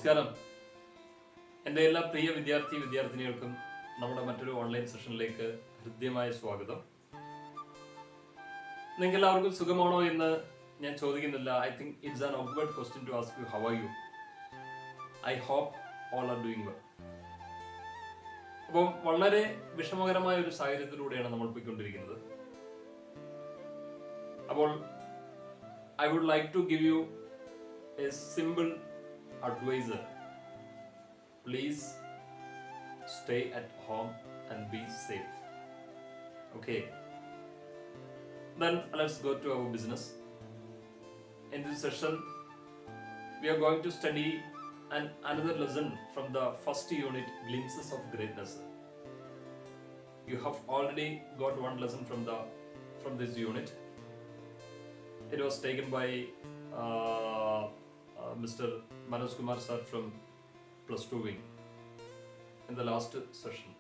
നമസ്കാരം. എൻ്റെ എല്ലാ പ്രിയ വിദ്യാർത്ഥിനികൾക്കും നമ്മുടെ മറ്റൊരു ഓൺലൈൻ സെഷനിലേക്ക് ഹൃദ്യമായ സ്വാഗതം. നിങ്ങൾക്ക് എല്ലാവർക്കും സുഖമാണോ എന്ന് ഞാൻ ചോദിക്കുന്നില്ല. I think it's an awkward question to ask you how are you. I hope all are doing well. അപ്പം വളരെ വിഷമകരമായ ഒരു സാഹചര്യത്തിലൂടെയാണ് നമ്മൾ പോയിക്കൊണ്ടിരിക്കുന്നത്. അപ്പോൾ I would like to give you a simple advisor. Please stay at home and be safe. Okay. Then let's go to our business. In this session, we are going to study another lesson from the first unit, Glimpses of Greatness. You have already got one lesson from this unit. It was taken by Mr. Manoj Kumar sir from plus 2 wing in the last session.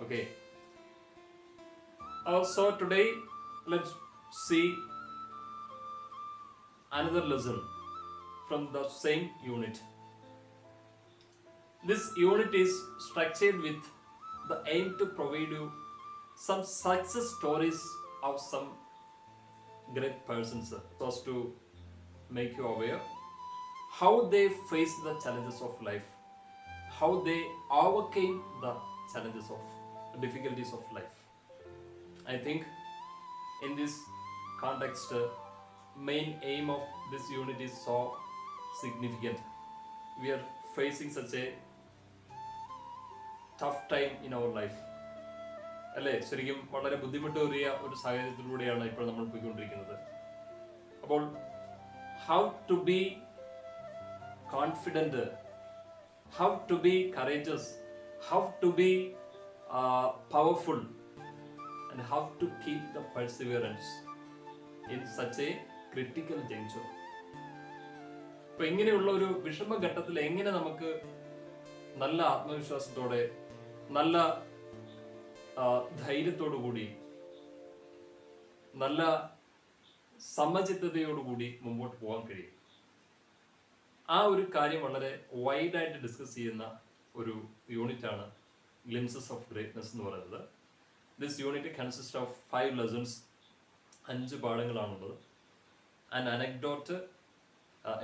Okay. So today let's see another lesson from the same unit. This unit is structured with the aim to provide you some success stories of some great persons, so as to make you aware how they face the challenges of life, how they overcame the challenges of difficulties of life. I think in this context, main aim of this unit is so significant. We are facing such a tough time in our life. അല്ലേ? ശരിക്കും വളരെ ബുദ്ധിമുട്ടേറിയ ഒരു സാഹചര്യത്തിലൂടെയാണ് ഇപ്പോൾ നമ്മൾ പോയിക്കൊണ്ടിരിക്കുന്നത്. അപ്പോൾ how to be confident, how to be courageous, how to be powerful, and how to keep the perseverance in such a critical juncture. അപ്പോൾ ഇങ്ങനെയുള്ള ഒരു വിഷമഘട്ടത്തിൽ എങ്ങനെ നമുക്ക് നല്ല ആത്മവിശ്വാസത്തോടെ, നല്ല ധൈര്യത്തോടു കൂടി, നല്ല സമചിത്തതയോടുകൂടി മുമ്പോട്ട് പോകാൻ കഴിയും. ആ ഒരു കാര്യം വളരെ വൈഡായിട്ട് ഡിസ്കസ് ചെയ്യുന്ന ഒരു യൂണിറ്റാണ് ഗ്ലിംസസ് ഓഫ് ഗ്രേറ്റ്നസ് എന്ന് പറയുന്നത്. This unit consist of 5 lessons, 5 പാഠങ്ങളാണുള്ളത്. An anecdote,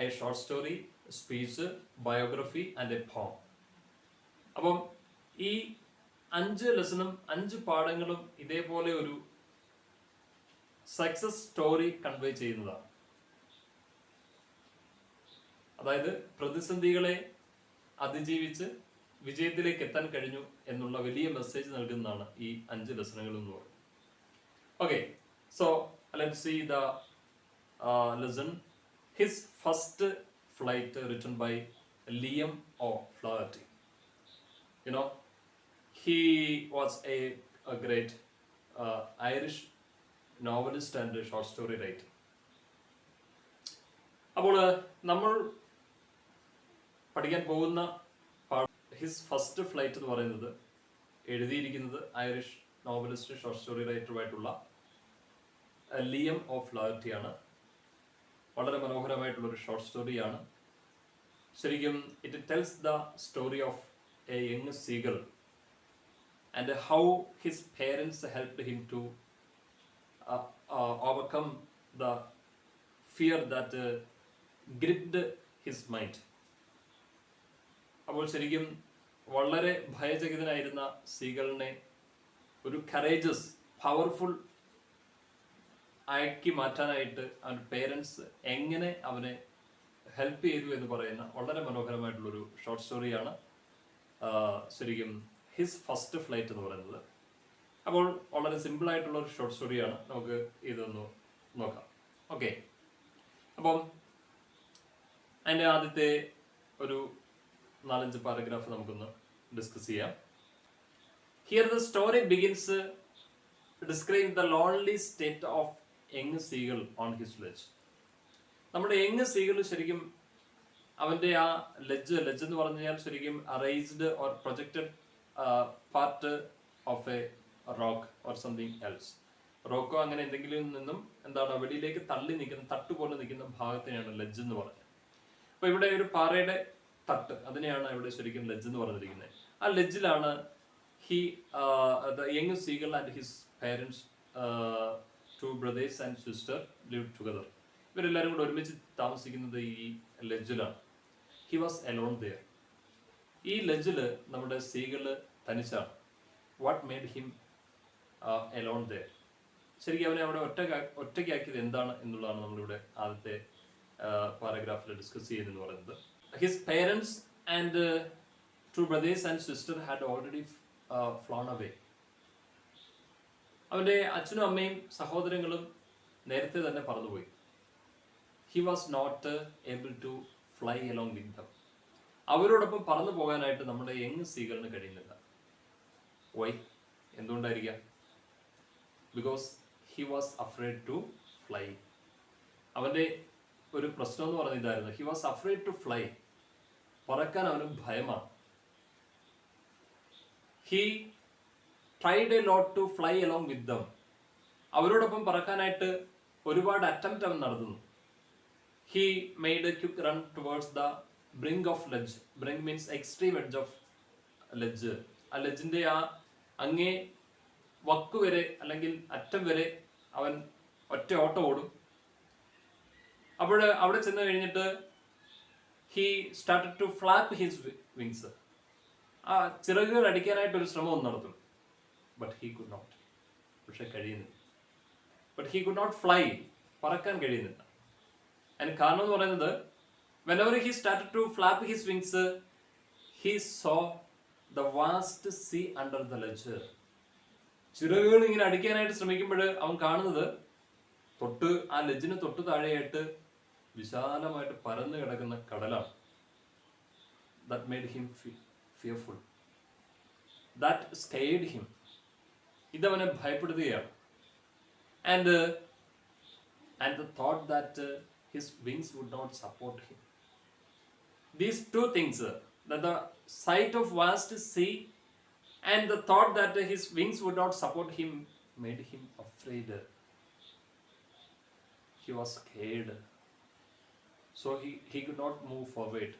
a short story, speech, biography and a poem. അപ്പം ഈ 5 ലെസണും 5 പാഠങ്ങളും ഇതേപോലെ ഒരു സക്സസ് സ്റ്റോറി കൺവേ ചെയ്യുന്നതാണ്. അതായത് പ്രതിസന്ധികളെ അതിജീവിച്ച് വിജയത്തിലേക്ക് എത്താൻ കഴിഞ്ഞു എന്നുള്ള വലിയ മെസ്സേജ് നൽകുന്നതാണ് ഈ 5 ലെസണുകൾ എന്ന് പറയുന്നത്. Okay, so let's see the lesson his first flight, written by Liam O Flaherty. You know, he was a great Irish novelist and short story writer. അപ്പോൾ നമ്മൾ പഠിക്കാൻ പോകുന്ന ഹിസ് ഫസ്റ്റ് ഫ്ലൈറ്റ് എന്ന് പറയുന്നത് എഴുതിയിരിക്കുന്നത് ഐറിഷ് നോവലിസ്റ്റ്, ഷോർട്ട് സ്റ്റോറി റൈറ്ററുമായിട്ടുള്ള Liam O ഫ്ലാഹർട്ടിയാണ്. വളരെ മനോഹരമായിട്ടുള്ളൊരു ഷോർട്ട് സ്റ്റോറിയാണ്. ശരിക്കും it tells the story of a young seagull and how his parents helped him to overcome the fear that gripped his mind. അപ്പോൾ ശരിക്കും വളരെ ഭയചകിതനായിരുന്ന സീഗളിനെ ഒരു കറേജസ്, പവർഫുൾ ആക്കി മാറ്റാനായിട്ട് അവൻ്റെ പേരൻസ് എങ്ങനെ അവനെ ഹെൽപ്പ് ചെയ്തു എന്ന് പറയുന്ന വളരെ മനോഹരമായിട്ടുള്ളൊരു ഷോർട്ട് സ്റ്റോറിയാണ് ശരിക്കും ഹിസ് ഫസ്റ്റ് ഫ്ലൈറ്റ് എന്ന് പറയുന്നത്. അപ്പോൾ വളരെ സിമ്പിളായിട്ടുള്ള ഒരു ഷോർട്ട് സ്റ്റോറിയാണ്. നമുക്ക് ഇതൊന്ന് നോക്കാം. ഓക്കെ, അപ്പം അതിൻ്റെ ആദ്യത്തെ ഒരു 4-5 പാരഗ്രാഫ് നമുക്കൊന്ന് ഡിസ്കസ് ചെയ്യാം. Here the story begins describe the lonely state of young seagull on his ledge. നമ്മുടെ യങ് സീഗൾ ശരിക്കും അവൻ്റെ ആ ലെജ് എന്ന് പറഞ്ഞു കഴിഞ്ഞാൽ ശരിക്കും raised or projected part of a rock or something else. റോക്കോ അങ്ങനെ എന്തെങ്കിലും നിന്നും എന്താണ് വെളിയിലേക്ക് തള്ളി നിൽക്കുന്ന, തട്ടുപോലെ നിൽക്കുന്ന ഭാഗത്തിനാണ് ലെജ് എന്ന് പറയുന്നത്. അപ്പോൾ ഇവിടെ ഒരു പാറയുടെ തട്ട്, അതിനെയാണ് ഇവിടെ ശരിക്കും ലെഡ്ജ് എന്ന് പറഞ്ഞിരിക്കുന്നത്. ആ ലെഡ്ജിലാണ് the young seagull and his parents, two brothers and sister lived together. ഇവരെല്ലാവരും കൂടെ ഒരുമിച്ച് താമസിക്കുന്നത് ഈ ലെഡ്ജിലാണ്. He was alone there. ഈ ലെഡ്ജിൽ നമ്മുടെ സീഗള് തനിച്ചാണ്. What made him alone there? ശരിക്കും അവനെ അവിടെ ഒറ്റയ്ക്കാക്കിയത് എന്താണ് എന്നുള്ളതാണ് നമ്മളിവിടെ ആദ്യത്തെ പാരഗ്രാഫിൽ ഡിസ്കസ് ചെയ്യുന്നതെന്ന് പറയുന്നത്. His parents and two brothers and sister had already flown away. അവൻ്റെ അച്ഛനും അമ്മയും സഹോദരങ്ങളും നേരത്തെ തന്നെ പറന്നുപോയി. He was not able to fly along with them. അവരോടൊപ്പം പറന്നു പോകാനായിട്ട് നമ്മുടെ യങ് സീഗളിന് കഴിയുന്നില്ല. വൈ? എന്തുകൊണ്ടായിരിക്കാം? Because he was afraid to fly. അവൻ്റെ ഒരു പ്രശ്നം എന്ന് പറഞ്ഞ ഇതായിരുന്നു. He was afraid to fly. പറക്കാൻ അവന് ഭയമാണ്. He tried a lot to fly along with them. അവരോടൊപ്പം പറക്കാനായിട്ട് ഒരുപാട് അറ്റംപ്റ്റ് അവൻ നടത്തുന്നു. He made A quick run towards the brink of ledge. Brink means extreme edge of ledge. ആ ലെഡ്ജിന്റെ ആ അങ്ങേ വക്ക് വരെ അല്ലെങ്കിൽ അറ്റം വരെ അവൻ ഒറ്റ ഓട്ടം ഓടും. അപ്പോൾ അവിടെ ചെന്ന് കഴിഞ്ഞിട്ട് he started to flap his wings. ആ ചിറകുകൾ അടിക്കാനായിട്ട് ഒരു ശ്രമം നടത്തും. But he could not. പക്ഷെ കഴിയുന്നില്ല. But he could not fly. പറക്കാൻ കഴിയുന്നില്ല. അതിന് കാരണം എന്ന് പറയുന്നത്, whenever he started to flap his wings, he saw the vast sea under the ledge. ചിറകുകൾ ഇങ്ങനെ അടിക്കാനായിട്ട് ശ്രമിക്കുമ്പോൾ അവൻ കാണുന്നത് ആ ലെഡ്ജിന് തൊട്ട് താഴെയായിട്ട് വിശാലമായിട്ട് പരന്നു കിടക്കുന്ന കടലാണ്. That made him fearful. That scared him. ഇതവനെ ഭയപ്പെടുത്തുകയാണ്. And the thought that his wings would not support him. These two things, that the sight of vast sea and the thought that his wings would not support him, made him afraid. He was scared. So he could not move forward.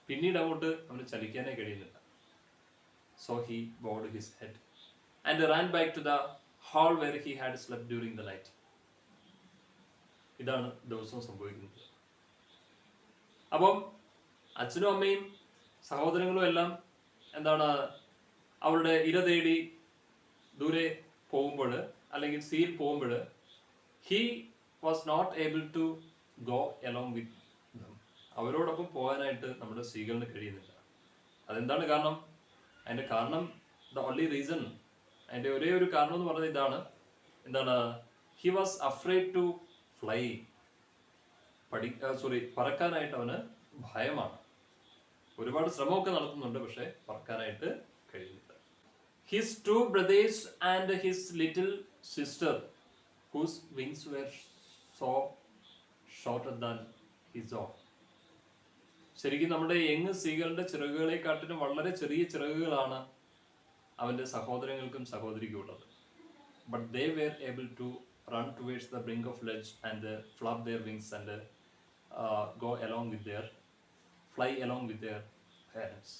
പിന്നീട് അങ്ങോട്ട് അവന് ചലിക്കാനേ കഴിയുന്നില്ല. So he bowed his head and ran back to the hall where he had slept during the night. ഇതാണ് ദിവസവും സംഭവിക്കുന്നത്. അപ്പം അച്ഛനും അമ്മയും സഹോദരങ്ങളും എല്ലാം അവരുടെ ഇര തേടി ദൂരെ പോകുമ്പോൾ അല്ലെങ്കിൽ സീയിൽ പോകുമ്പോൾ he was not able to go along with them. അവരോടൊപ്പം പോകാനായിട്ട് നമ്മുടെ സീഗളിന് കഴിയുന്നില്ല. അതെന്താണ് കാരണം? അതിൻ്റെ കാരണം, ദ ഓൺലി റീസൺ, അതിൻ്റെ ഒരേ ഒരു കാരണം എന്ന് പറയുന്നത് ഇതാണ്. He was afraid to fly. പറക്കാനായിട്ട് അവന് ഭയമാണ്. ഒരുപാട് ശ്രമമൊക്കെ നടത്തുന്നുണ്ട്, പക്ഷെ പറക്കാനായിട്ട് കഴിയുന്നില്ല. His two brothers and his little sister whose wings were so shorter than his own. ശരിക്കും നമ്മുടെ യങ് സീഗളിന്റെ ചിറകുകളെക്കാട്ടിലും വളരെ ചെറിയ ചിറകുകളാണ് അവന്റെ സഹോദരങ്ങൾക്കും സഹോദരിക്കും ഉള്ളത്. But they were able to run towards the brink of ledge and flap their wings and go along with fly along with their parents.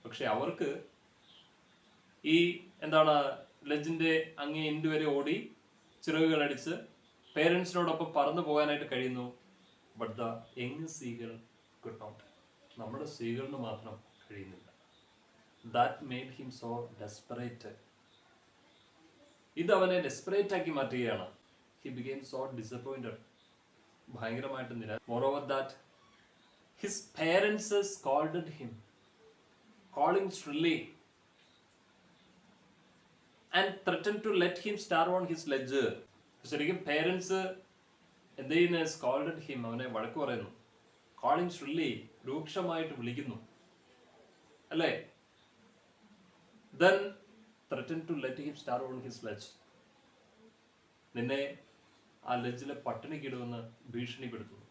പക്ഷെ അവർക്ക് ഈ ലെഡ്ജിന്റെ അങ്ങേ എൻഡ് വരെ ഓടി ചിറകുകൾ അടിച്ച് പേരൻസിനോടൊപ്പം പറന്നു പോകാനായിട്ട് കഴിയുന്നു. But the young seagull could not. നമ്മുടെ സീഗളിന് മാത്രം കഴിയുന്നില്ല. That made him so desperate. ഇത് അവനെ ഡെസ്പറേറ്റ് ആക്കി മാറ്റുകയാണ്. He became so disappointed. ഭയങ്കരമായിട്ട് നിരാശ. Moreover that his parents scolded him, calling shrilly and threatened to let him starve on his ledge. ശരിക്കും പേരൻസ് എന്ത് ചെയ്യുന്ന? സ്കോൾഡഡ് ഹിം, അവനെ വഴക്ക് പറയുന്നു. calling shrilly, രൂക്ഷമായിട്ട് വിളിക്കുന്നു അല്ലേ? then threatened to let him starve on his ledge. നിന്നെ ആ ലെഡ്ജിലെ പട്ടിണിക്കിടുമെന്ന് ഭീഷണിപ്പെടുത്തുന്നു.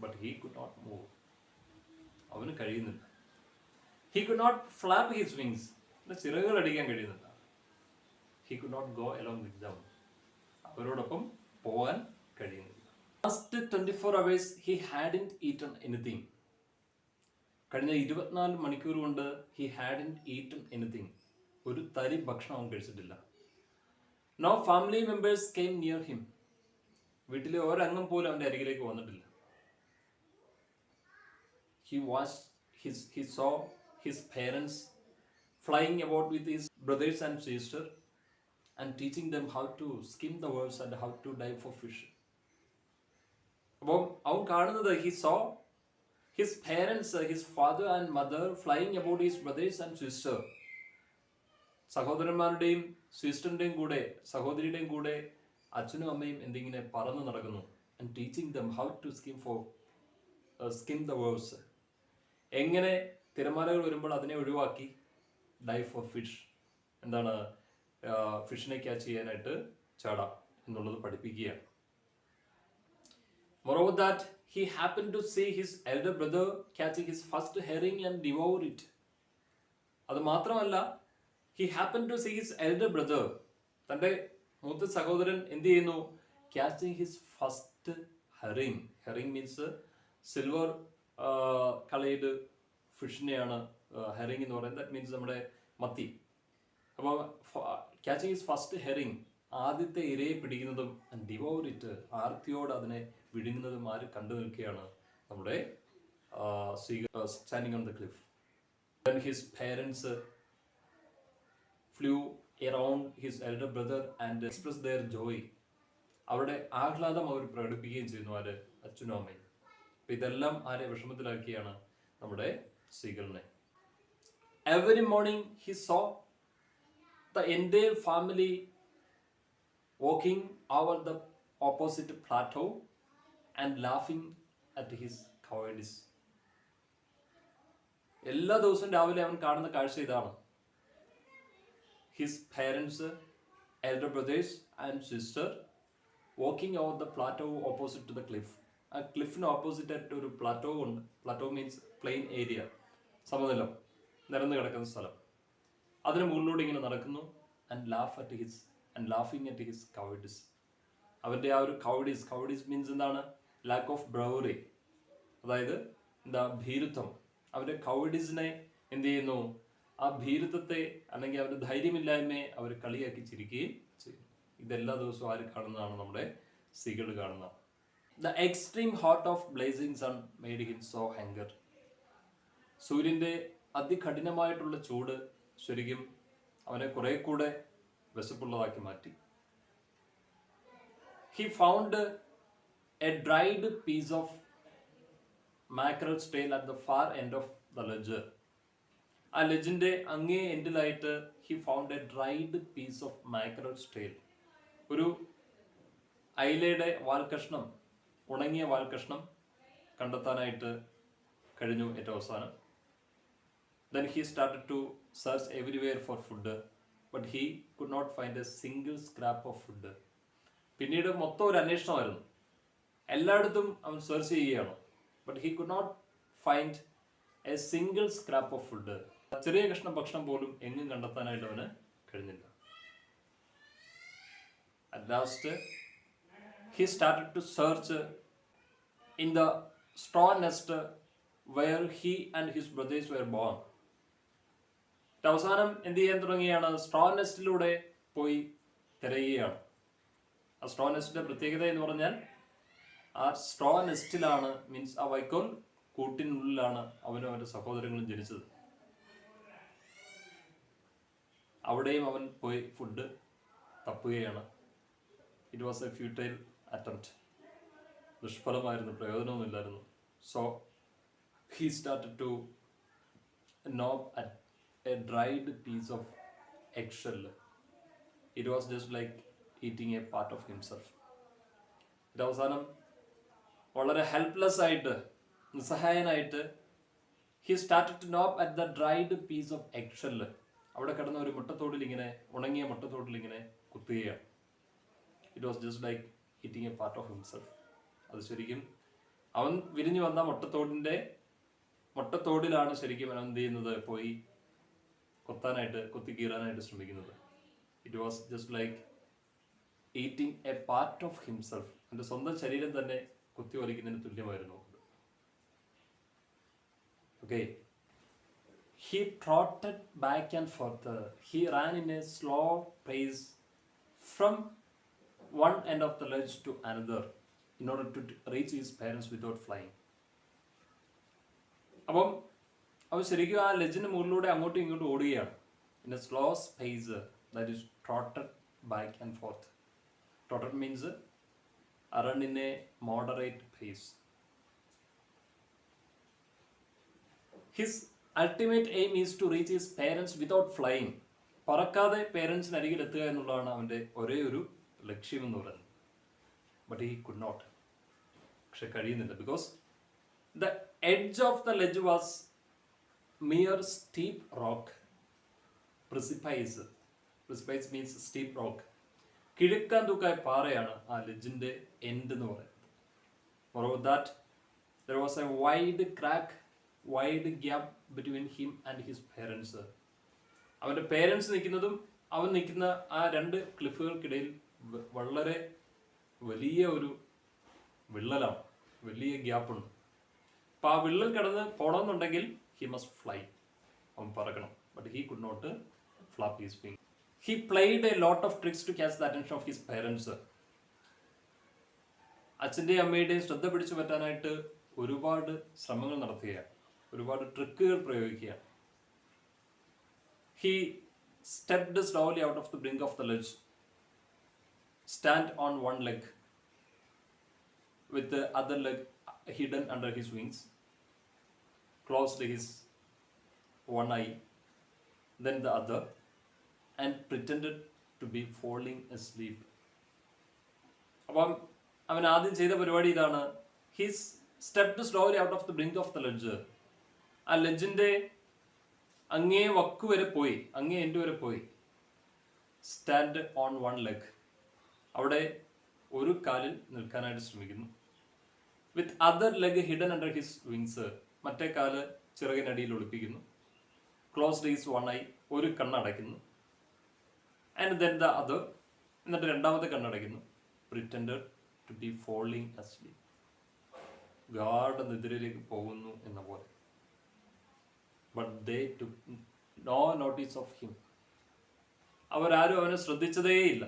But he could not move. അവന് കഴിയുന്നില്ല. He could not flap his wings. ചിറകുകൾ അടിക്കാൻ കഴിയുന്നില്ല. He could not go along with them. അവരോടൊപ്പം പോകാൻ കഴിയുന്നില്ല. Last 24 hours he hadn't eaten anything. കഴിഞ്ഞ 24 മണിക്കൂർ കൊണ്ട് ഹി ഹാഡൻ ഈറ്റൻ എനിത്തിങ്. ഒരു തരി ഭക്ഷണം അവൻ കഴിച്ചിട്ടില്ല. No family members came near him. വീട്ടിലെ ഒരംഗം പോലും അവൻ്റെ അരികിലേക്ക് വന്നിട്ടില്ല. He saw his parents flying about with his brothers and sisters and teaching them how to skim the worms and how to dive for fish. അപ്പം അവൻ കാണുന്നത് he saw his parents, his father and mother flying about his brothers and sisters. സഹോദരന്മാരുടെയും സിസ്റ്ററിൻ്റെയും കൂടെ സഹോദരിയുടെയും കൂടെ അച്ഛനും അമ്മയും എന്തിങ്ങനെ പറന്നു നടക്കുന്നു. And teaching them how to skim the waves. എങ്ങനെ തിരമാലകൾ വരുമ്പോൾ അതിനെ ഒഴിവാക്കി ഡൈവ് ഫോർ ഫിഷ്, എന്താണ് ഫിഷിനെ ക്യാച്ച് ചെയ്യാനായിട്ട് ചാടാം എന്നുള്ളത് പഠിപ്പിക്കുകയാണ്. Moreover that he happened to see his elder brother catching his first herring and devour it. അത് മാത്രമല്ല, he happened to see his elder brother, തൻ്റെ മൂത്ത സഹോദരൻ എന്ത് ചെയ്യുന്നു, catching his first herring. herring means silver coloured ഫിഷിനെയാണ് herring എന്ന് പറയുന്നത്. ദാറ്റ് മീൻസ് നമ്മുടെ മത്തി. അപ്പോൾ ക്യാച്ചിങ് ഹിസ് ഫസ്റ്റ് ഹെറിങ്, ആദ്യത്തെ ഇരയെ പിടിക്കുന്നതും ഡിവോർ ഇറ്റ്, ആർത്തിയോട് അതിനെ വിഴുങ്ങുന്നതും ആര് കണ്ടു നിൽക്കുകയാണ്, നമ്മുടെ standing on the cliff. Then his parents flew around his elder brother and expressed their joy. അവരുടെ ആഹ്ലാദം അവർ പ്രകടിപ്പിക്കുകയും ചെയ്യുന്നു, ആര്, അച്ഛനും അമ്മയും. അപ്പം ഇതെല്ലാം ആരെ വിഷമത്തിലാക്കിയാണ്, നമ്മുടെ സീഗളിനെ. Every morning he saw the entire family walking over the opposite plateau and laughing at his cowardice. എല്ലാ ദിവസവും രാവിലെ അവൻ കാണുന്ന കാഴ്ച ഇതാണ്. His parents, elder brothers and sister walking over the plateau opposite to the cliff. ആ ക്ലിഫിന് opposite ആയിട്ട് ഒരു പ്ലാറ്റോ ഉണ്ട്. പ്ലാറ്റോ മീൻസ് പ്ലെയിൻ ഏരിയ, സമതലം, നിരന്ന് കിടക്കുന്ന സ്ഥലം. അതിന് മുകളിലൂടെ ഇങ്ങനെ നടക്കുന്നു. ആൻഡ് ലാഫിങ് അറ്റ് ഹിസ് കൗഡിസ്. അവരുടെ ആ ഒരു കൗഡിസ് മീൻസ് എന്താണ്, ലാക്ക് ഓഫ് ബ്രവറി, അതായത് എന്താ, ഭീരുത്വം. അവരുടെ കൗഡിസിനെ എന്ത് ചെയ്യുന്നു, ആ ഭീരുത്വത്തെ അല്ലെങ്കിൽ അവരുടെ ധൈര്യമില്ലായ്മയെ അവർ കളിയാക്കി ചിരിക്കുകയും ചെയ്യും. ഇതെല്ലാ ദിവസവും ആര് കാണുന്നതാണ്, നമ്മുടെ സീകൾ കാണുന്ന. The extreme heat of blazing sun made him so hunger. സൂര്യൻ്റെ അതികഠിനമായിട്ടുള്ള ചൂട് ശരിക്കും അവനെ കുറെ കൂടെ വിശപ്പുള്ളതാക്കി മാറ്റി. He found a dried piece of mackerel's tail at the far end of the ledge. ആ ലെജിന്റെ അങ്ങേ എൻഡിലായിട്ട് he found a dried piece of mackerel's tail. ഒരു അയിലയുടെ വാൽക്കഷ്ണം, ഉണങ്ങിയ വാൽക്കഷ്ണം കണ്ടെത്താനായിട്ട് കഴിഞ്ഞു ഏറ്റവും അവസാനം. Then he started to search everywhere for food, but he could not find a single scrap of food. പിന്നീട് മൊത്തം ഒരു അന്വേഷണമായിരുന്നു. എല്ലായിടത്തും അവൻ സെർച്ച് ചെയ്യുകയാണ്. But he could not find a single scrap of food. ചെറിയ കഷ്ണം ഭക്ഷണം പോലും എങ്ങും കണ്ടെത്താനായിട്ട് അവന് കഴിഞ്ഞില്ല. At last he started to search in the straw nest where he and his brothers were born. അവസാനം എന്ത് ചെയ്യാൻ തുടങ്ങിയാണ്, സ്ട്രോ നെസ്റ്റിലൂടെ പോയി തിരയുകയാണ്. ആ സ്ട്രോ നെസ്റ്റിന്റെ പ്രത്യേകത എന്ന് പറഞ്ഞാൽ, ആ സ്ട്രോ നെസ്റ്റിലാണ്, മീൻസ് ആ വൈക്കോൽ കൂട്ടിനുള്ളിലാണ് അവനും അവൻ്റെ സഹോദരങ്ങളും ജനിച്ചത്. അവിടെയും അവൻ പോയി ഫുഡ് തപ്പുകയാണ്. It was a futile attempt. നിഷ്ഫലമായിരുന്നു, പ്രയോജനമൊന്നുമില്ലായിരുന്നു. So he started to gnaw at a dried piece of eggshell. It was just like eating a part of himself. ഇത് അവസാനം വളരെ ഹെൽപ്ലെസ് ആയിട്ട്, നിസ്സഹായനായിട്ട്, he started to gnaw at the dried piece of eggshell. അവിടെ കിടന്ന ഒരു മുട്ടത്തോടിൽ ഇങ്ങനെ, ഉണങ്ങിയ മുട്ടത്തോടിൽ ഇങ്ങനെ കുത്തുകയാണ്. It was just like eating a part of himself. അത് ശരിക്കും അവൻ വിരിഞ്ഞു വന്ന മുട്ടത്തോടിലാണ് ശരിക്കും അവൻ എന്ത് ചെയ്യുന്നത്, പോയി കുത്തിക്കീറാനായിട്ട് ശ്രമിക്കുന്നത്. It was just like eating a part of himself. എൻ്റെ സ്വന്തം ശരീരം തന്നെ കുത്തി വലിക്കുന്നതിന് തുല്യമായിരുന്നു. Okay. He trotted back and forth. He ran in a slow pace from one end of the ledge to another in order to reach his parents without flying. അപ്പം അവൻ ശരിക്കും ആ ലെജിന് മുകളിലൂടെ അങ്ങോട്ടും ഇങ്ങോട്ടും ഓടുകയാണ്. In a slow space, that is trotted back and forth. Trotted means run in a moderate pace. His ultimate aim is to reach his parents without flying. പറക്കാതെ പേരൻസിന് അരികിൽ എത്തുക എന്നുള്ളതാണ് അവൻ്റെ ഒരേ ഒരു ലക്ഷ്യമെന്ന് പറയുന്നത്. But he could not. പക്ഷെ കഴിയുന്നില്ല. Because the edge of the ledge was mere steep rock. Precipice. Precipice means steep rock. കിഴക്കാൻ തൂക്കായ പാറയാണ് ആ ലെഡ്ജിൻ്റെ എൻഡ് എന്ന് പറയുന്നത്. Moreover that there was A wide crack, wide gap between him and his parents. അവൻ്റെ പേരൻസ് നിൽക്കുന്നതും അവൻ നിൽക്കുന്ന ആ രണ്ട് ക്ലിഫുകൾക്കിടയിൽ വളരെ വലിയ ഒരു വിള്ളലാണ്, വലിയ ഗ്യാപ്പുണ്ട്. അപ്പോൾ ആ വിള്ളൽ കടന്ന് പോകണമെന്നുണ്ടെങ്കിൽ ഹി മസ്റ്റ് ഫ്ലൈ, അവൻ പറക്കണം. But he could not flap his wing. He played a lot of tricks to catch the attention of his parents. അച്ഛൻ്റെയും അമ്മയുടെയും ശ്രദ്ധ പിടിച്ചു പറ്റാനായിട്ട് ഒരുപാട് ശ്രമങ്ങൾ നടത്തുകയാണ്, ഒരുപാട് ട്രിക്കുകൾ പ്രയോഗിക്കുകയാണ്. He stepped slowly out of the brink of the ledge, stand on one leg, with the other leg hidden under his wings, closed his one eye, then the other, and pretended to be falling asleep. അപ്പം അവൻ ആദ്യം ചെയ്ത പരിപാടി ഇതാണ്. He stepped slowly out of the brink of the ledge. ആ ലെഡ്ജിൻ്റെ അങ്ങേ വക്ക് വരെ പോയി, അങ്ങേ എൻഡ് വരെ പോയി. സ്റ്റാൻഡ് ഓൺ വൺ ലെഗ്, അവിടെ ഒരു കാലിൽ നിൽക്കാനായിട്ട് ശ്രമിക്കുന്നു. With other leg hidden under his wings, മറ്റേ കാല് ചിറകിനടിയിൽ ഒളിപ്പിക്കുന്നു. ക്ലോസ്ഡ് ഹിസ് വൺ ഐ, ഒരു കണ്ണടയ്ക്കുന്നു. ആൻഡ് ദെൻ ദ അതർ, എന്നിട്ട് രണ്ടാമത്തെ കണ്ണടയ്ക്കുന്നു. Pretended to be falling asleep, ഗാഢ നിദ്രയിലേക്ക് പോകുന്നു എന്ന പോലെ. But they took no notice of him. അവരാരും അവനെ ശ്രദ്ധിച്ചതേയില്ല.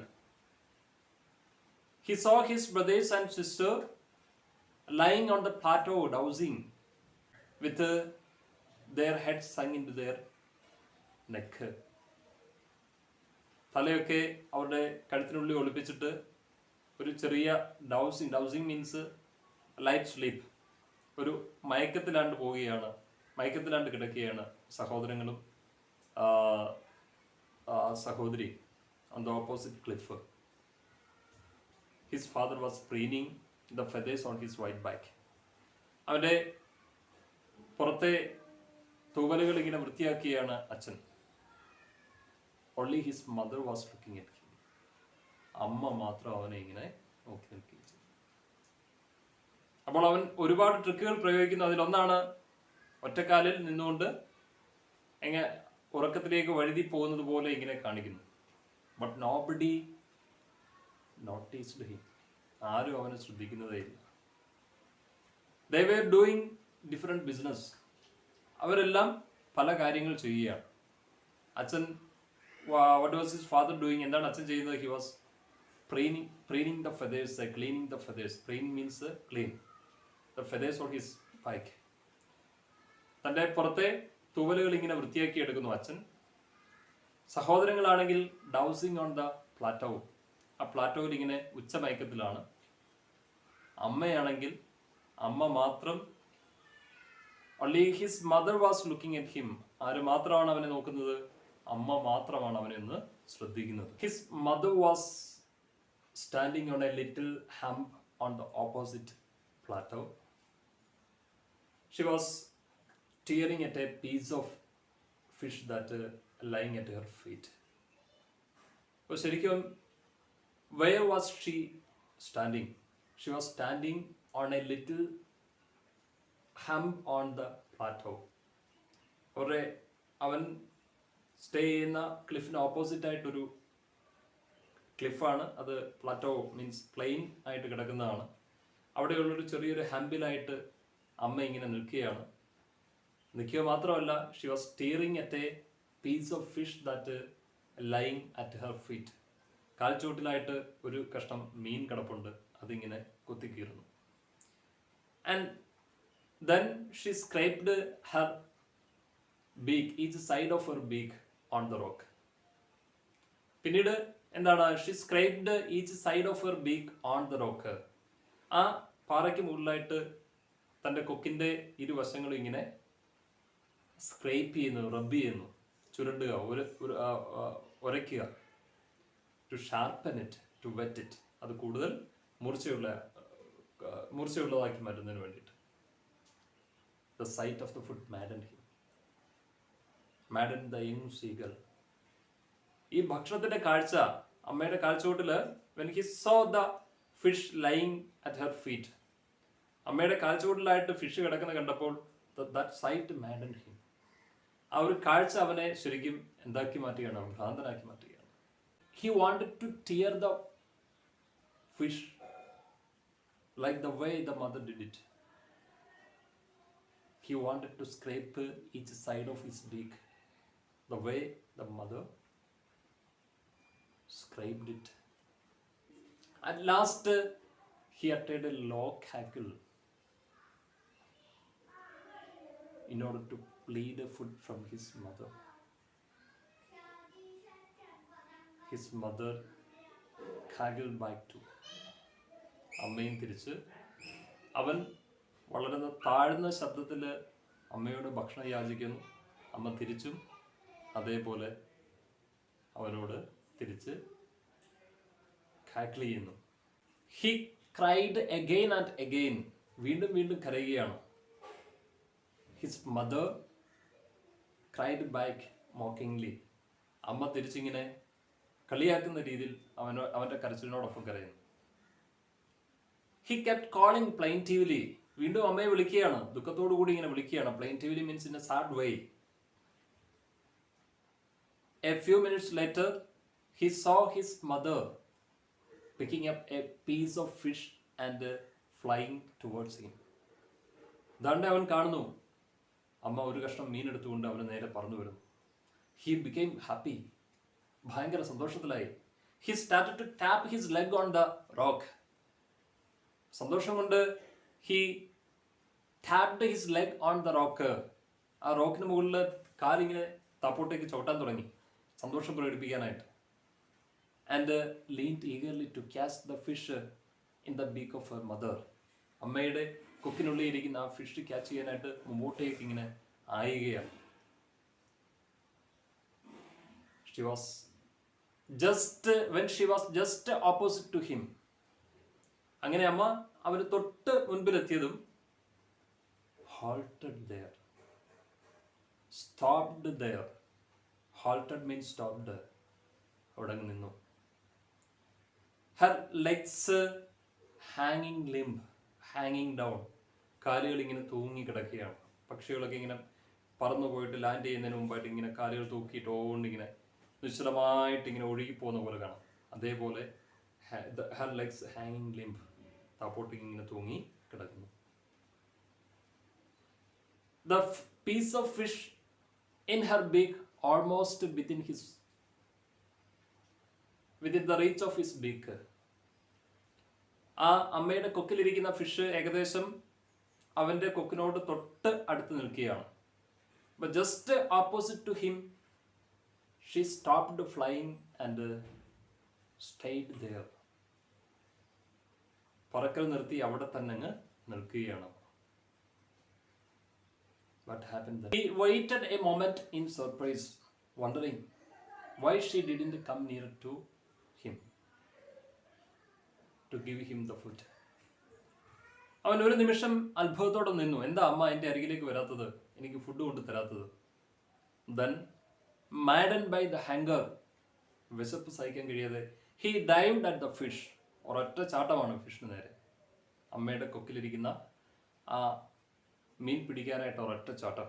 He saw his brothers and sister lying on the plateau dowsing with their heads sunk into their neck. തലയൊക്കെ അവരുടെ കഴുത്തിനുള്ളിൽ ഒളിപ്പിച്ചിട്ട് ഒരു ചെറിയ ഡൗസിങ് മീൻസ് ലൈറ്റ് സ്ലീപ്പ്, ഒരു മയക്കത്തിലാണ്ട് പോവുകയാണ്, മയക്കത്തിലാണ്ട് കിടക്കുകയാണ് സഹോദരങ്ങളും സഹോദരി on the opposite cliff. His father was preening the feathers on his white back. അവൻ്റെ പുറത്തെ തൂവലുകൾ ഇങ്ങനെ വൃത്തിയാക്കിയാണ് അച്ഛൻ. Only his mother was looking at him. അമ്മ മാത്രം അവനെ ഇങ്ങനെ നോക്കി നിൽക്കുകയും ചെയ്തു. അപ്പോൾ അവൻ ഒരുപാട് ട്രിക്കുകൾ പ്രയോഗിക്കുന്നു. അതിലൊന്നാണ് ഒറ്റക്കാലിൽ നിന്നുകൊണ്ട് എങ്ങനെ ഉറക്കത്തിലേക്ക് വഴുതി പോകുന്നത് പോലെ ഇങ്ങനെ കാണിക്കുന്നു. But nobody noticed him. ആരും അവനെ ശ്രദ്ധിക്കുന്നതേയില്ല. They were doing different business. അവരെല്ലാം പല കാര്യങ്ങൾ ചെയ്യുകയാണ്. അച്ഛൻ what was his father doing? എന്താണ് അച്ഛൻ ചെയ്യുന്നത്? He was preening the feathers, cleaning the feathers. Preen means clean the feathers on his back. തൻ്റെ പുറത്തെ തൂവലുകൾ ഇങ്ങനെ വൃത്തിയാക്കി എടുക്കുന്നു അച്ഛൻ. സഹോദരങ്ങളാണെങ്കിൽ ഡൗസിങ് ഓൺ ദ പ്ലാറ്റോ, ആ പ്ലാറ്റോയിൽ ഇങ്ങനെ ഉച്ചമയക്കത്തിലാണ്. അമ്മയാണെങ്കിൽ അമ്മ മാത്രം, only his mother was looking at him. ആര് മാത്രമാണ് അവനെ നോക്കുന്നത്? അമ്മ മാത്രമാണ് അവനെ ഒന്ന് ശ്രദ്ധിക്കുന്നത്. His mother was standing on a little hump on the opposite plateau. She was tearing at a piece of fish that lying at her feet. അപ്പോൾ ശരിക്കും where was she standing? She was standing on a little hump on the plateau. അവൻ stay ചെയ്യുന്ന ക്ലിഫിന് opposite ആയിട്ടൊരു ക്ലിഫാണ് അത്. Plato means plain ആയിട്ട് കിടക്കുന്നതാണ്. അവിടെയുള്ളൊരു ചെറിയൊരു ഹമ്പിലായിട്ട് അമ്മ ഇങ്ങനെ നിൽക്കുകയാണ്. നിൽക്കുക മാത്രമല്ല, she was staring at a piece of fish that lying at her feet. കാൽച്ചുവട്ടിലായിട്ട് ഒരു കഷ്ണം മീൻ കിടപ്പുണ്ട്, അതിങ്ങനെ കുത്തിക്കീറുന്നു. And then she scraped her beak, each side of her beak on the rock. പിന്നീട് എന്താണ്, she scraped each side of her beak on the rock. ആ പാറയ്ക്ക് മുകളിലായിട്ട് തൻ്റെ കൊക്കിൻ്റെ ഇരുവശങ്ങളും ഇങ്ങനെ സ്ക്രൈപ്പ് ചെയ്യുന്നു, റബ്ബ് ചെയ്യുന്നു, ചുരണ്ടുക, ഉരയ്ക്കുക. To sharpen it, to whet it, അത് കൂടുതൽ മൂർച്ചയുള്ളതാക്കി മാറ്റുന്നതിന് വേണ്ടിയിട്ട്. The sight of the food maddened him, maddened the young seagull. ഈ ഭക്ഷണത്തിന്റെ കാഴ്ച, അമ്മയുടെ കാഴ്ചവട്ടില് when he saw the fish lying at her feet, അമ്മയുടെ കാഴ്ചവട്ടിലായിട്ട് ഫിഷ് കിടക്കുന്ന കണ്ടപ്പോൾ that sight maddened him. ആ ഒരു കാഴ്ച അവനെ ശരിക്കും എന്താക്കി മാറ്റുകയാണ്, ഭ്രാന്തനാക്കി മാറ്റുകയാണ്. He wanted to tear the fish like the way the mother did it. He wanted to scrape each side of his beak the way the mother scraped it. At last, he uttered a low cackle in order to plead food from his mother. His mother cackled back too. അമ്മയും തിരിച്ച്, അവൻ വളരെ താഴ്ന്ന ശബ്ദത്തിൽ അമ്മയോട് ഭക്ഷണം യാചിക്കുന്നു. അമ്മ തിരിച്ചും അതേപോലെ അവനോട് തിരിച്ച് കാക്കിൾ ചെയ്യുന്നു. He cried again and again, വീണ്ടും വീണ്ടും കരയുകയാണ്. ഹിസ് മദർ ക്രൈഡ് ബാക്ക് മോക്കിംഗ്ലി, അമ്മ തിരിച്ചിങ്ങനെ കളിയാക്കുന്ന രീതിയിൽ അവൻ്റെ കരച്ചിലിനോടൊപ്പം കരയുന്നു. ഹി കെപ്റ്റ് കോളിംഗ് പ്ലെയിൻറ്റീവ്ലി, വീണ്ടും അമ്മയെ വിളിക്കുകയാണ്, ദുഃഖത്തോടു കൂടി ഇങ്ങനെ വിളിക്കുകയാണ്. Plaintively means in a sad way. A few minutes later he saw his mother picking up a piece of fish and flying towards him. ദാണ്ടെ അവൻ കാണുന്നു, അമ്മ ഒരു കഷ്ണം മീൻ എടുത്തുകൊണ്ട് അവന് നേരെ പറന്നു വരുന്നു. He became happy, ഭയങ്കര സന്തോഷത്തിലായി. He started to tap his leg on the rock. സന്തോഷം കൊണ്ട് he tapped his leg on the rock. ആ റോക്കിന് മുകളിൽ കാലിങ്ങനെ താപ്പോട്ടേക്ക് ചവിട്ടാൻ തുടങ്ങി, സന്തോഷം പ്രകടിപ്പിക്കാനായിട്ട്. And leaned eagerly to catch the fish in the beak of her mother. അമ്മയുടെ കൊക്കിനുള്ളിൽ ഇരിക്കുന്ന ആ ഫിഷ് ക്യാച്ച് ചെയ്യാനായിട്ട് മുമ്പോട്ടേക്ക് ഇങ്ങനെ ആയുകയാണ്. She was just opposite to him. അങ്ങനെ അമ്മ അവന് തൊട്ട് മുൻപിലെത്തിയതും halted there, stopped there. Halted means stopped. അവിടെ നിന്നു. Her legs hanging down, കാലുകൾ ഇങ്ങനെ തൂങ്ങി കിടക്കുകയാണ്. പക്ഷികളൊക്കെ ഇങ്ങനെ പറന്നു പോയിട്ട് ലാൻഡ് ചെയ്യുന്നതിന് മുമ്പായിട്ട് ഇങ്ങനെ കാലുകൾ തൂക്കിയിട്ടോണ്ട് ഇങ്ങനെ നിശ്ചലമായിട്ട് ഇങ്ങനെ ഒഴുകിപ്പോകുന്ന പോലെ കാണാം. അതേപോലെ her legs hanging limp, താപ്പോട്ട് ഇങ്ങനെ തൂങ്ങി കിടക്കുന്നു. The piece of fish in her beak almost within the reach of his beak. ആ അമ്മയുടെ കൊക്കിലിരിക്കുന്ന ഫിഷ് ഏകദേശം അവന്റെ കൊക്കിനോട് തൊട്ട് അടുത്ത് നിൽക്കുകയാണ്. But just opposite to him, she stopped flying and stayed there. പറക്കൽ നിർത്തി അവിടെ തന്നെ അങ്ങ് നിൽക്കുകയാണ്. What happened then? He waited a moment in surprise, wondering why she didn't come near to him to give him the food. അവൻ ഒരു നിമിഷം അത്ഭുതത്തോടെ നിന്നു, എന്താ അമ്മ എൻ്റെ അരികിലേക്ക് വരാത്തത്, എനിക്ക് ഫുഡ് കൊണ്ട് തരാത്തത്. Then, maddened by the hunger, വിശപ്പ് സഹിക്കാൻ കഴിയാതെ, he dived at the fish. ഒരൊറ്റ ചാട്ടമാണ് ഫിഷിന് നേരെ. അമ്മയുടെ കൊക്കിലിരിക്കുന്ന ആ മീൻ പിടിക്കാനായിട്ട് ഒരൊറ്റ ചാട്ടം.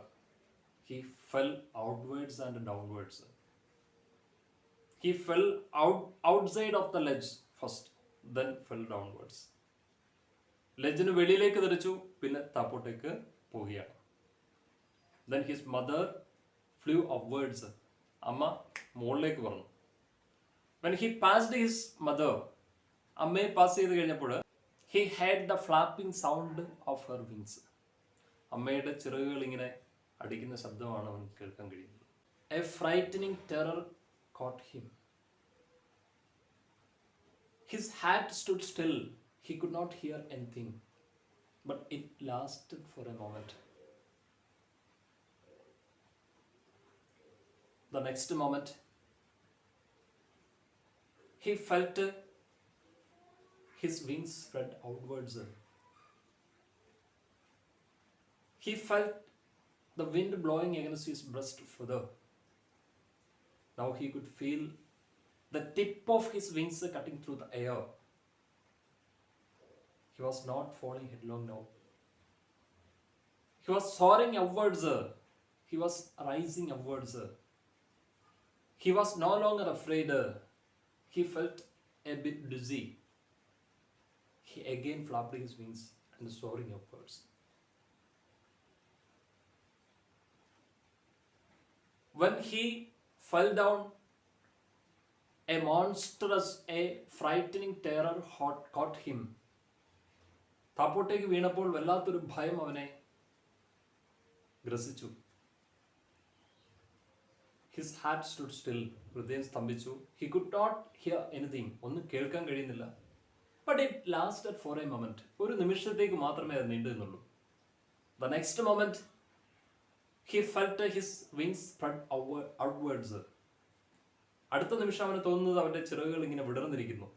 He fell outwards and downwards. He fell outside of the ledge first, then fell downwards. ലെജിന് വെളിയിലേക്ക് തെറിച്ചു, പിന്നെ താപ്പോട്ടേക്ക് പോവുകയാണ്. Then his mother flew upwards. അമ്മ മുകളിലേക്ക് പറഞ്ഞു. When he passed his mother, അമ്മയെ പാസ് ചെയ്ത് കഴിഞ്ഞപ്പോൾ he heard the flapping sound of her wings. അമ്മയുടെ ചിറകുകൾ ഇങ്ങനെ അടിക്കുന്ന ശബ്ദമാണ് അവൻ കേൾക്കാൻ കഴിയുന്നത്. A frightening terror caught him. His heart stood still. He could not hear anything. But it lasted for a moment. The next moment, he felt his wings spread outwards. He felt the wind blowing against his breast further. Now he could feel the tip of his wings cutting through the air. He was not falling headlong now. He was soaring upwards. He was rising upwards. He was no longer afraid. He felt a bit dizzy. He again flapped his wings and soaring upwards. When he fell down, a frightening terror caught him. താപ്പോട്ടേക്ക് വീണപ്പോൾ വല്ലാത്തൊരു ഭയം അവനെ ഗ്രസിച്ചു. His heart stood still. ഹൃദയം സ്തംഭിച്ചു. He could not hear anything. ഒന്നും കേൾക്കാൻ കഴിയുന്നില്ല. But it lasted for a moment. ഒരു നിമിഷത്തേക്ക് മാത്രമേ അത് നീണ്ടു നിന്നുള്ളൂ. The next moment, he felt his wings spread outwards. അടുത്ത നിമിഷം അവന് തോന്നുന്നത് അവന്റെ ചിറകുകൾ ഇങ്ങനെ വിടർന്നിരിക്കുന്നു.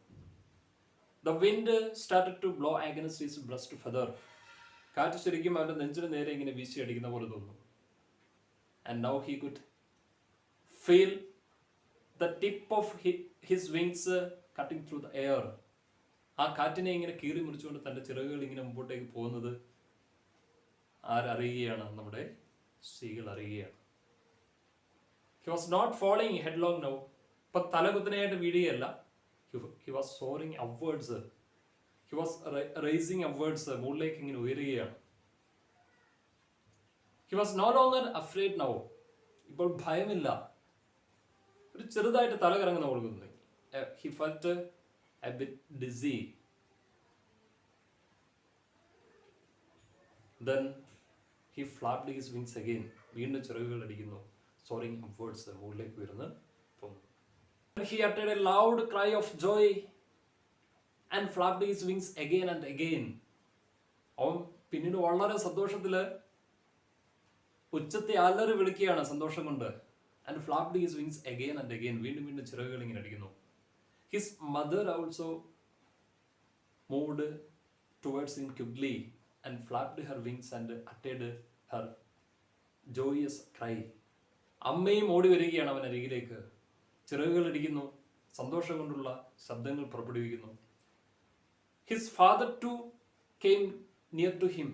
The wind started to blow against his breast feather. കാറ്റ് ശരിക്കും അവന്റെ നെഞ്ചിന് നേരെ ഇങ്ങനെ വീശി അടിക്കുന്ന പോലെ തോന്നുന്നു. And now he could feel the tip of his wings cutting through the air. ആ കാറ്റിനെ ഇങ്ങനെ കീറി മുറിച്ചുകൊണ്ട് തന്റെ ചിറകുകൾ ഇങ്ങനെ മുമ്പോട്ടേക്ക് പോകുന്നത് ആരറിയുകയാണ്? നമ്മുടെ സീകൾ അറിയുകയാണ്. He was not falling headlong now. ഇപ്പൊ തലകുത്തനെയായിട്ട് വീഴുകയല്ല. He was soaring upwards. He was rising upwards. മുകളിലേക്ക് ഇങ്ങനെ ഉയരുകയാണ്. He was no longer afraid now. ഇപ്പോൾ ഭയമില്ല. ഒരു ചെറുതായിട്ട് തല കറങ്ങുന്ന കൊടുക്കുന്നു. He felt a bit dizzy. Then he flapped his wings again. വീണ്ടും ചിറകുകൾ അടിക്കുന്നു. Soaring upwards. മുകളിലേക്ക് ഉയർന്ന് പോകുന്നു. He uttered a loud cry of joy and flapped his wings again and again. അവൻ പിന്നീട് വളരെ സന്തോഷത്തില് ഉച്ചത്തെ അലറി വിളിക്കുകയാണ് സന്തോഷം കൊണ്ട്. And flapped his wings again and again. വീണ്ടും വീണ്ടും ചിറകുകൾ ഇങ്ങനെ അടിക്കുന്നു. His mother also moved towards him quickly and flapped her wings and uttered her joyous cry. അമ്മയും ഓടി വരികയാണ് അവൻ അരികിലേക്ക്. ചിറകുകൾ അടിക്കുന്നു, സന്തോഷം കൊണ്ടുള്ള ശബ്ദങ്ങൾ പുറപ്പെടുവിക്കുന്നു. His father too came near to him.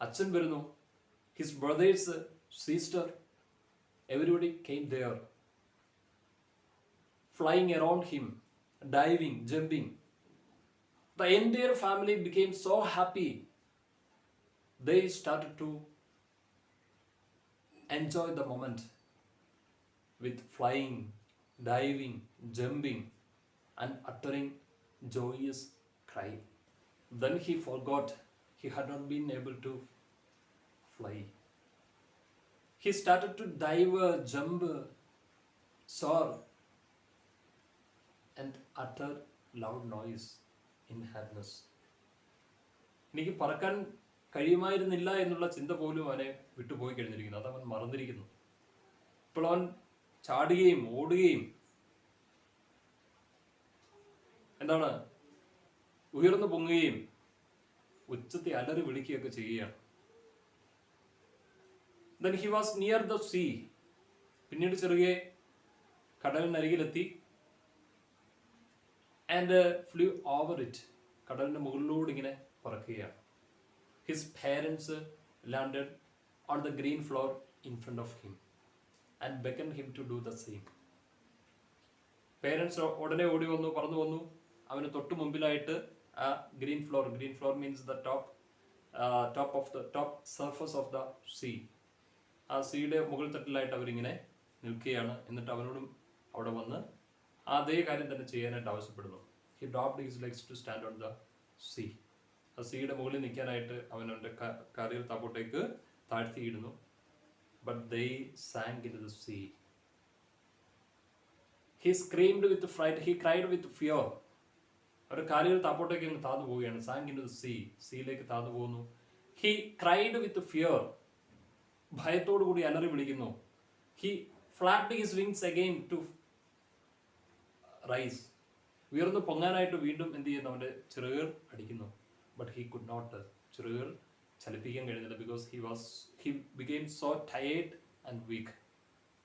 അച്ഛൻ വരുന്നു. His brothers, sister, everybody came there, flying around him, diving, jumping. The entire family became so happy. They started to enjoy the moment with flying, diving, jumping, and uttering joyous cry. Then he forgot he had not been able to fly. He started to dive, jump, soar, and utter loud noise in happiness. എനിക്ക് പറക്കാൻ കഴിയുമായിരുന്നില്ല എന്നുള്ള ചിന്ത പോലും അവനെ വിട്ടുപോയി കഴിഞ്ഞിരിക്കുന്നു. അത് അവൻ മറന്നിരിക്കുന്നു. ഇപ്പോൾ അവൻ ചാടുകയും ഓടുകയും എന്താണ് ഉയർന്നു പൊങ്ങുകയും ഉച്ചത്തെ അലറി വിളിക്കുകയൊക്കെ ചെയ്യുകയാണ്. Then he was near the sea. പിന്നീട് ചെറുകെ കടലിനരികിലെത്തി. And flew over it. കടലിന്റെ മുകളിലൂടെ ഇങ്ങനെ പറക്കുകയാണ്. His parents landed on the green floor in front of him and beckoned him to do the same. Parents ഉടനെ ഓടി വന്നു, പറന്നു വന്നു. അവന് തൊട്ട് മുമ്പിലായിട്ട് ആ green floor means the top surface of the sea. ആ സീയുടെ മുകൾ തട്ടിലായിട്ട് അവരിങ്ങനെ നിൽക്കുകയാണ്. എന്നിട്ട് അവനോടും അവിടെ വന്ന് അതേ കാര്യം തന്നെ ചെയ്യാനായിട്ട് ആവശ്യപ്പെടുന്നു. He dropped his legs to stand on the sea. ആ സീയുടെ മുകളിൽ നിൽക്കാനായിട്ട് അവൻ അവൻ്റെ കാലുകൾ താപ്പോട്ടേക്ക് താഴ്ത്തിയിടുന്നു. But they sank into the sea. He screamed with fright, he cried with fear. അവരുടെ കാലുകൾ താപ്പോട്ടേക്ക് അങ്ങ് താന്നു പോവുകയാണ്. Sank into the sea, സീയിലേക്ക് താന്നു പോകുന്നു. ഹി ക്രൈഡ് വിത്ത് ഫിയർ, ഭയത്തോടു കൂടി അലറി വിളിക്കുന്നു. He flapped his wings again to rise. ഉയർന്നു പൊങ്ങാനായിട്ട് വീണ്ടും എന്ത് ചെയ്യുന്നു? അവൻ്റെ ചിറകുകൾ അടിക്കുന്നു. ബട്ട് ഹി കുഡ് നോട്ട്, ചിറകുകൾ ചലിപ്പിക്കാൻ കഴിയുന്നില്ല. Because he became so tired and weak.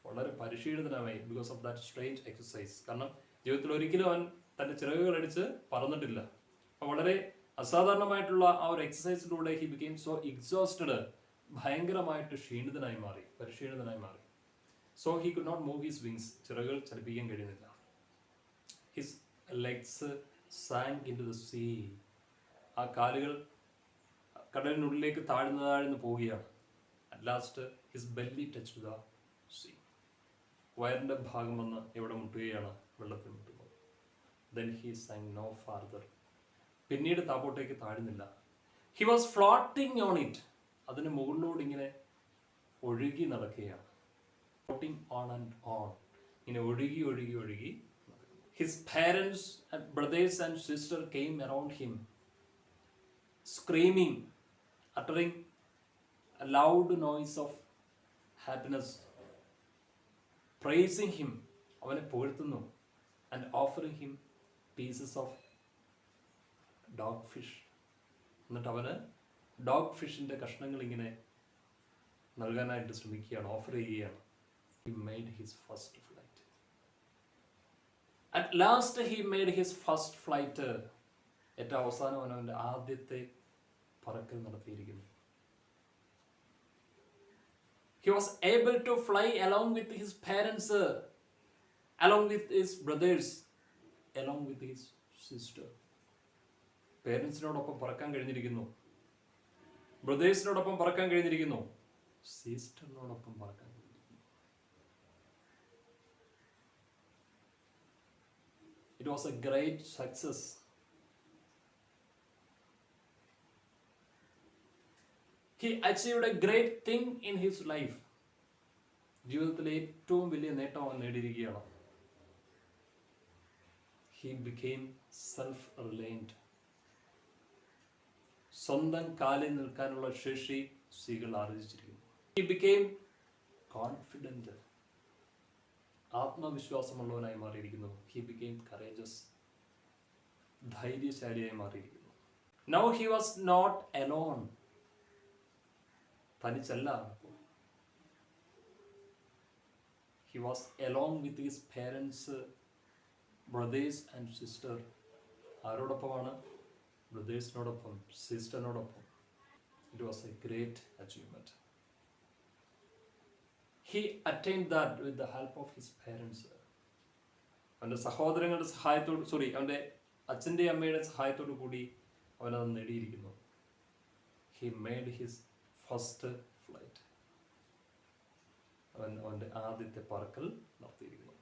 വളരെ പരിശീലിതനായി because of that strange exercise. കാരണം ജീവിതത്തിൽ ഒരിക്കലും അവൻ തൻ്റെ ചിറകുകൾ അടിച്ച് പറന്നിട്ടില്ല. അപ്പോൾ വളരെ അസാധാരണമായിട്ടുള്ള ആ ഒരു എക്സസൈസിലൂടെ ഹി ബിക്കെയിം സോ എക്സോസ്റ്റഡ്, ഭയങ്കരമായിട്ട് ക്ഷീണിതനായി മാറി, പരിശീലിതനായി മാറി. So he could not move his wings, ചിറകുകൾ ചലിപ്പിക്കാൻ കഴിയുന്നില്ല. His legs sank into the sea. ആ കാലുകൾ കടലിനുള്ളിലേക്ക് താഴ്ന്നു പോവുകയാണ്. At last his belly touch the sea. വയറിൻ്റെ ഭാഗം വന്ന് എവിടെ മുട്ടുകയാണ്? വെള്ളത്തിൽ മുട്ടുന്നത്. Then he sank no farther. പിന്നീട് താപോട്ടേക്ക് താഴുന്നില്ല. He was floating on it. അതിന് മുകളിലൂടെ ഇങ്ങനെ ഒഴുകി നടക്കുകയാണ്. ഫ്ലോട്ടിങ് ഓൺ ആൻഡ് ഓൺ, ഇങ്ങനെ ഒഴുകി ഒഴുകി ഒഴുകി. His parents and brothers and sisters came around him, screaming, uttering a loud noise of happiness, praising him, അവനെ പുകഴ്ത്തുന്നു, and offering him pieces of dog fish. എന്നിട്ട് അവന് ഡോഗ് ഫിഷിൻ്റെ കഷ്ണങ്ങൾ ഇങ്ങനെ നൽകാനായിട്ട് ശ്രമിക്കുകയാണ്, ഓഫർ ചെയ്യുകയാണ്. He made his first flight. At last he made his first flight. ഏറ്റവും അവസാനം അവൻ്റെ ആദ്യത്തെ പറക്കൽ നടത്തിയിരിക്കുന്നു. He was able to fly along with his parents, along with his brothers, along with his sister. പേരൻസിനോടൊപ്പം പറക്കാൻ കഴിഞ്ഞിരിക്കുന്നു, ബ്രദേഴ്സിനോടൊപ്പം പറക്കാൻ കഴിഞ്ഞിരിക്കുന്നു, സിസ്റ്ററിനോടൊപ്പം പറക്കാൻ കഴിഞ്ഞിരിക്കുന്നു. It was a great success. He achieved a great thing in his life. ജീവിതത്തിലെ ഏറ്റവും വലിയ നേട്ടം അവൻ നേടിയിരിക്കുകയാണ്. He became self-reliant. സ്വന്തം കാലിൽ നിൽക്കാനുള്ള ശേഷി സ്ത്രീകൾ ആർജിച്ചിരിക്കുന്നു. He became confident. ആത്മവിശ്വാസമുള്ളവനായി മാറിയിരിക്കുന്നു. He became courageous. ധൈര്യശാലിയായി മാറിയിരിക്കുന്നു. Now he was not alone. തനിച്ചല്ല. He was along with his parents, brothers and sister. ആരോടൊപ്പമാണ്? ബ്രദേഴ്സിനോടൊപ്പം, സിസ്റ്ററിനോടൊപ്പം. It was a great achievement. He attained that with the help of his parents. അവൻ്റെ സഹോദരങ്ങളുടെ സഹായത്തോട്, അവൻ്റെ അച്ഛൻ്റെ അമ്മയുടെ സഹായത്തോടു കൂടി അവനത് നേടിയിരിക്കുന്നു. He made his first flight. അവൻ്റെ ആദ്യത്തെ പറക്കൽ നടത്തിയിരിക്കുന്നു.